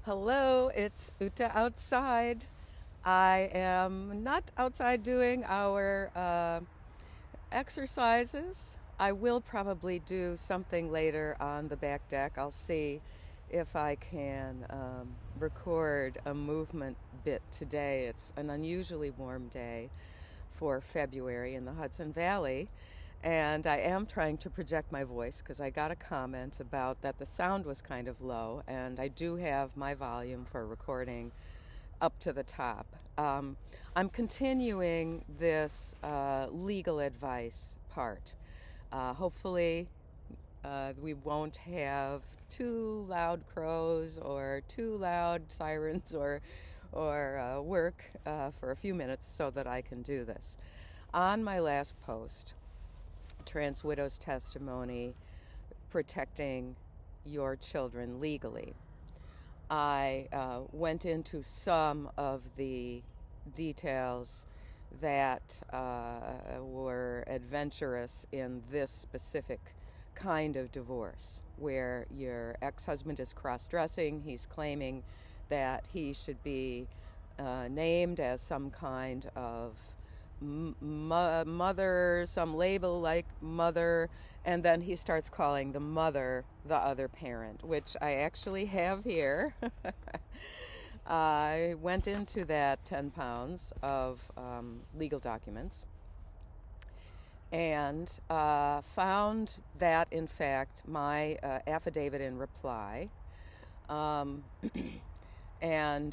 Hello, it's Uta outside. I am not outside doing our exercises. I will probably do something later on the back deck. I'll see if I can record a movement bit today. It's an unusually warm day for February in the Hudson Valley. And I am trying to project my voice because I got a comment about that the sound was kind of low, and I do have my volume for recording up to the top. I'm continuing this legal advice part. Hopefully, we won't have too loud crows or too loud sirens or work for a few minutes so that I can do this. On my last post, Trans Widow's Testimony, Protecting Your Children Legally, I went into some of the details that were adventurous in this specific kind of divorce, where your ex-husband is cross-dressing. He's claiming that he should be named as some kind of mother, some label like mother, and then he starts calling the mother the other parent, which I actually have here. I went into that 10 pounds of legal documents and found that, in fact, my affidavit in reply and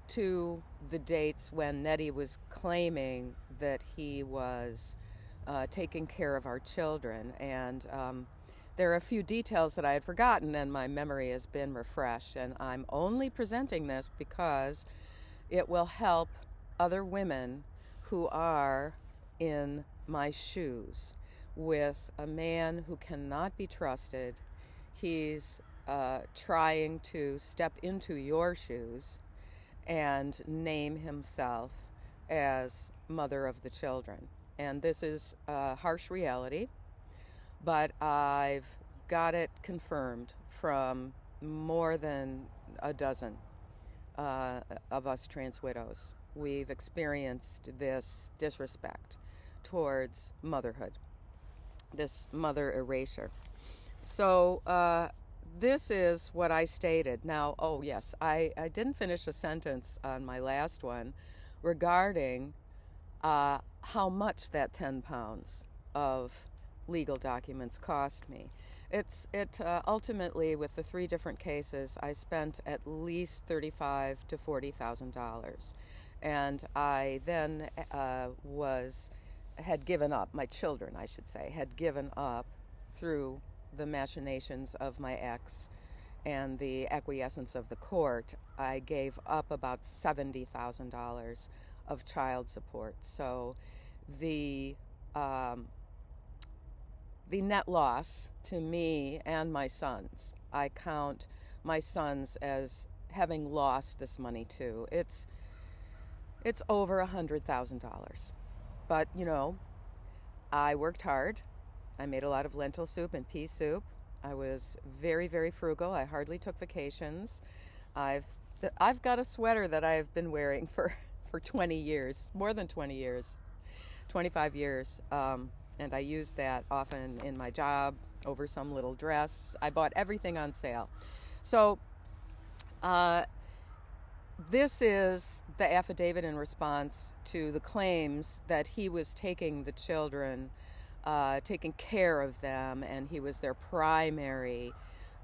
to the dates when Nettie was claiming that he was taking care of our children. And there are a few details that I had forgotten, and my memory has been refreshed. And I'm only presenting this because it will help other women who are in my shoes with a man who cannot be trusted. He's trying to step into your shoes and name himself as mother of the children. And this is a harsh reality, but I've got it confirmed from more than a dozen of us trans widows. We've experienced this disrespect towards motherhood, this mother erasure. So this is what I stated. Now, oh yes, I didn't finish a sentence on my last one regarding how much that 10 pounds of legal documents cost me. It ultimately, with the 3 different cases, I spent at least $35,000 to $40,000, and I then had given up. My children, I should say, had given up through the machinations of my ex and the acquiescence of the court. I gave up about $70,000 of child support. So the net loss to me and my sons, I count my sons as having lost this money too. It's over $100,000. But, you know, I worked hard. I made a lot of lentil soup and pea soup. I was very, very frugal. I hardly took vacations. I've got a sweater that I've been wearing for 20 years, more than 20 years, 25 years. And I use that often in my job over some little dress. I bought everything on sale. So this is the affidavit in response to the claims that he was taking the children, taking care of them, and he was their primary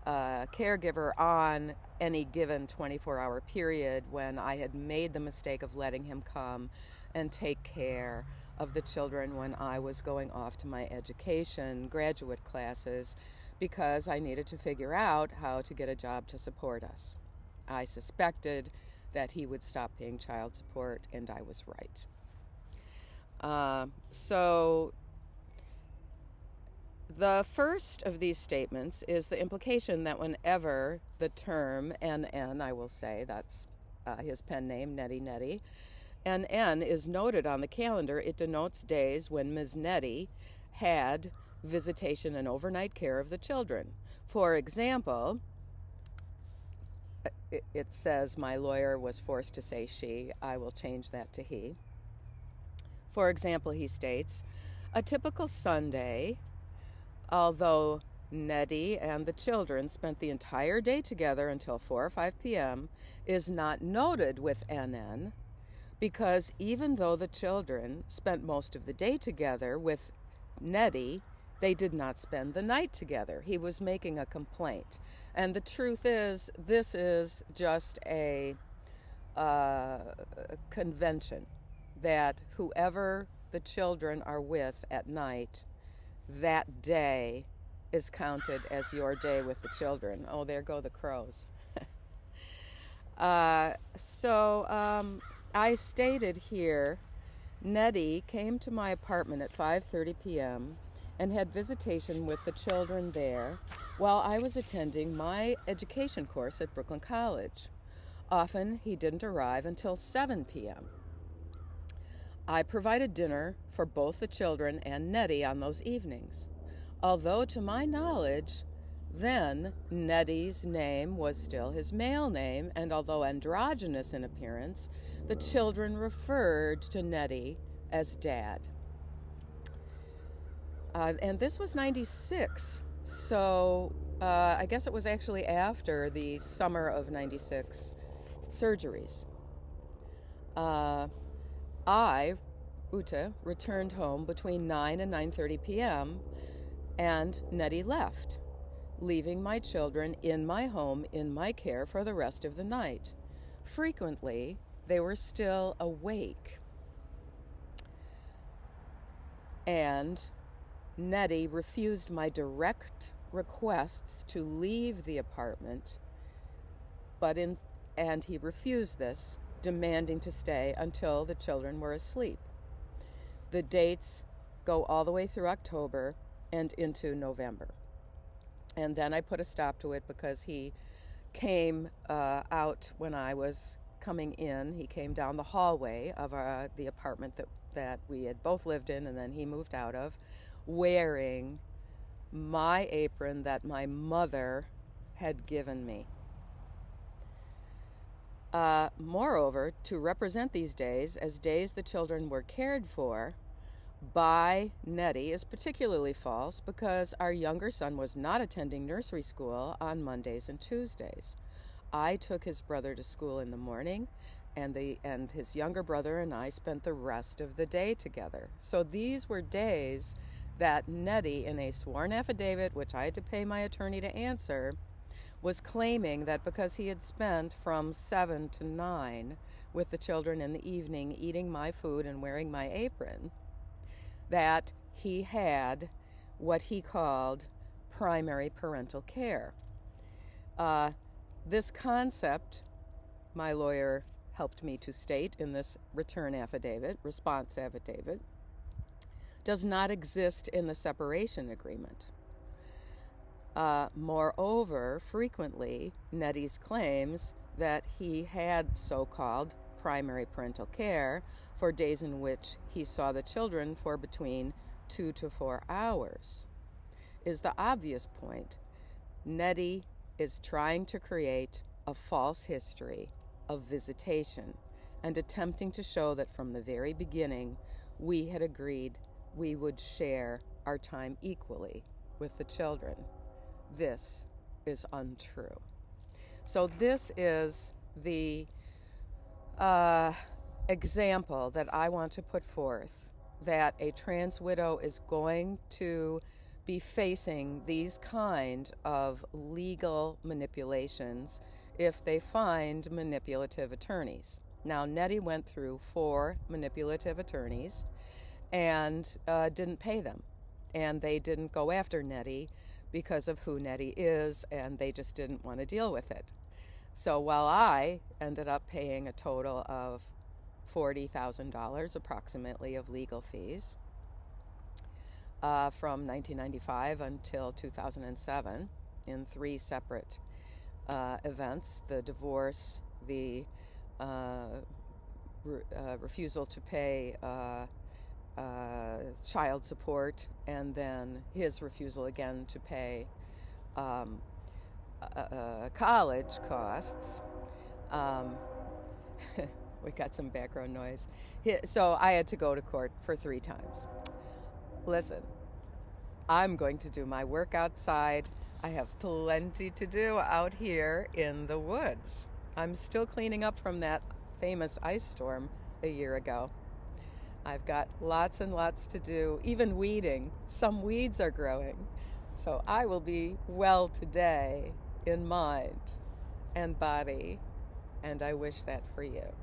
caregiver on any given 24-hour period when I had made the mistake of letting him come and take care of the children when I was going off to my education, graduate classes, because I needed to figure out how to get a job to support us. I suspected that he would stop paying child support, and I was right. So the first of these statements is the implication that whenever the term NN, I will say, that's his pen name, Nettie, NN is noted on the calendar, it denotes days when Ms. Nettie had visitation and overnight care of the children. For example, it says my lawyer was forced to say she. I will change that to he. For example, he states, a typical Sunday, although Nettie and the children spent the entire day together until 4 or 5 p.m., is not noted with NN because even though the children spent most of the day together with Nettie, they did not spend the night together. He was making a complaint. And the truth is, this is just a convention that whoever the children are with at night, that day is counted as your day with the children. Oh, there go the crows. I stated here, Nettie came to my apartment at 5:30 p.m. and had visitation with the children there while I was attending my education course at Brooklyn College. Often he didn't arrive until 7 p.m. I provided dinner for both the children and Nettie on those evenings. Although to my knowledge, then Nettie's name was still his male name, and although androgynous in appearance, the children referred to Nettie as Dad. And this was 96, so I guess it was actually after the summer of 96 surgeries. I, Ute, returned home between 9 and 9:30 p.m., and Nettie left, leaving my children in my home in my care for the rest of the night. Frequently, they were still awake. And Nettie refused my direct requests to leave the apartment, and he refused this, demanding to stay until the children were asleep. The dates go all the way through October and into November. And then I put a stop to it because he came out when I was coming in. He came down the hallway of the apartment that we had both lived in and then he moved out of, wearing my apron that my mother had given me. Moreover, to represent these days as days the children were cared for by Nettie is particularly false because our younger son was not attending nursery school on Mondays and Tuesdays. I took his brother to school in the morning, and his younger brother and I spent the rest of the day together. So these were days that Nettie, in a sworn affidavit, which I had to pay my attorney to answer, was claiming that because he had spent from 7 to 9 with the children in the evening eating my food and wearing my apron, that he had what he called primary parental care. This concept, my lawyer helped me to state in this response affidavit, does not exist in the separation agreement. Moreover, frequently, Nettie's claims that he had so-called primary parental care for days in which he saw the children for between 2 to 4 hours is the obvious point. Nettie is trying to create a false history of visitation and attempting to show that from the very beginning we had agreed we would share our time equally with the children. This is untrue. So this is the example that I want to put forth, that a trans widow is going to be facing these kind of legal manipulations if they find manipulative attorneys. Now, Nettie went through 4 manipulative attorneys and didn't pay them. And they didn't go after Nettie because of who Nettie is, and they just didn't want to deal with it. So while I ended up paying a total of $40,000 approximately of legal fees from 1995 until 2007 in 3 separate events: the divorce, the refusal to pay child support, and then his refusal again to pay college costs. Um, we got some background noise. So I had to go to court for 3 times. Listen, I'm going to do my work outside. I have plenty to do out here in the woods. I'm still cleaning up from that famous ice storm a year ago. I've got lots and lots to do, even weeding. Some weeds are growing. So I will be well today in mind and body, and I wish that for you.